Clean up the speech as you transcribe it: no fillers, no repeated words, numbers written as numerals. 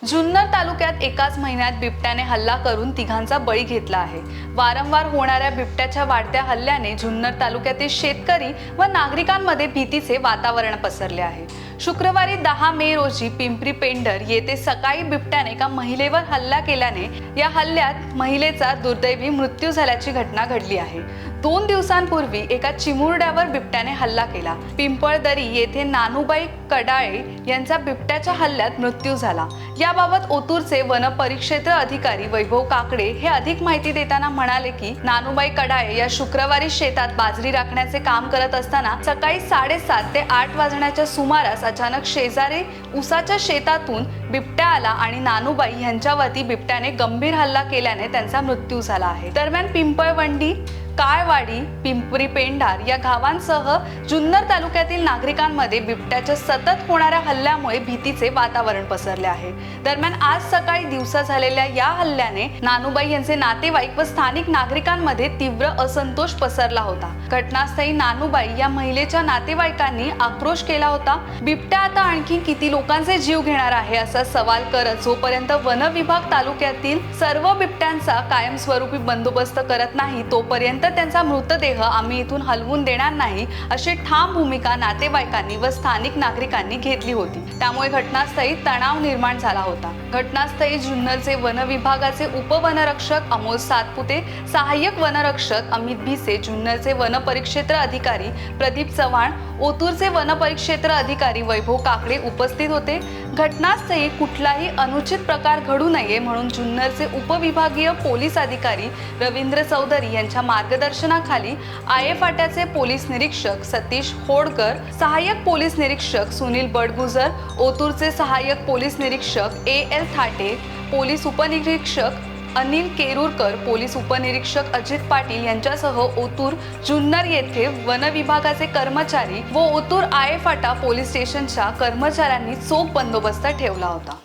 जुन्नर तालुक्यात एकाच महिन्यात बिबट्याने हल्ला करून तिघांचा बळी घेतला आहे। वारंवार होणाऱ्या बिबट्याच्या वाढत्या हल्ल्याने जुन्नर तालुक्यातील शेतकरी व नागरिकांमध्ये भीतीचे वातावरण पसरले आहे। शुक्रवारी 10 मे रोजी पिंपरी पेंढर येथे सकाळी बिबट्याने एका महिलेवर हल्ला केल्याने या हल्ल्यात महिलेचा दुर्दैवी मृत्यू झाल्याची घटना घडली आहे। 2 दिवसांपूर्वी एका चिमुरड्यावर बिबट्याने हल्ला केला। पिंपळदरी येथे नानूबाई कडाळे यांचा बिबट्याच्या हल्ल्यात मृत्यू झाला। याबाबत ओतूरचे वन परिक्षेत्र अधिकारी वैभव काकडे हे अधिक माहिती देताना म्हणाले की नानूबाई कडाळे या शुक्रवारी शेतात बाजरी राखण्याचे काम करत असताना सकाळी 7:30 ते 8 वाजण्याच्या सुमारास अचानक शेजारी उसाच्या शेतातून बिबट्या आला आणि नानूबाई यांच्यावरती बिबट्याने गंभीर हल्ला केल्याने त्यांचा मृत्यू झाला आहे। दरम्यान पिंपळवंडी, काळवाडी, पिंपरी पेंढार या गावांसह जुन्नर तालुक्यातील नागरिकांमध्ये बिबट्याच्या सतत होणाऱ्या हल्ल्यामुळे भीतीचे वातावरण पसरले आहे। दरम्यान आज सकाळी दिवसा झालेल्या या हल्ल्याने नानूबाई यांचे नातेवाईक व स्थानिक नागरिकांमध्ये तीव्र असंतोष पसरला होता। घटनास्थळी नानूबाई या महिलेच्या नातेवाईकांनी आक्रोश केला होता। बिबट्या आता आणखी किती लोकांचे जीव घेणार आहे असा सवाल करत जोपर्यंत वन विभाग तालुक्यातील सर्व बिबट्यांचा कायमस्वरूपी बंदोबस्त करत नाही तोपर्यंत त्यांचा मृतदेह आम्ही इथून हलवून देणार नाही अशी ठाम भूमिका नातेवाईकांनी व स्थानिक नागरिकांनी घेतली होती। त्यामुळे घटनास्थळी तणाव निर्माण झाला होता। घटनास्थळी जुन्नरचे वन विभागाचे उपवनरक्षक अमोल सातपुते, सहाय्यक वनरक्षक अमित भिसे, जुन्नरचे वन परिक्षेत्र अधिकारी प्रदीप चव्हाण, ओतूरचे वन परिक्षेत्र अधिकारी वैभव काकडे उपस्थित होते। घटनास्थळी कुठलाही अनुचित प्रकार घडू नये म्हणून जुन्नरचे उपविभागीय पोलीस अधिकारी रवींद्र चौधरी यांच्या मार्गदर्शनाखाली आये फाट्याचे पोलीस निरीक्षक सतीश होडकर, सहाय्यक पोलीस निरीक्षक सुनील बडगुजर, ओतूरचे सहाय्यक पोलीस निरीक्षक AL थाटे, पोलीस उपनिरीक्षक अनिल केरुरकर, पोलीस उपनिरीक्षक अजित पाटील यांच्यासह ओतूर, जुन्नर येथे वन विभागाचे कर्मचारी व ओतूर आये फाटा पोलीस स्टेशनच्या कर्मचाऱ्यांनी चोख बंदोबस्त ठेवला होता।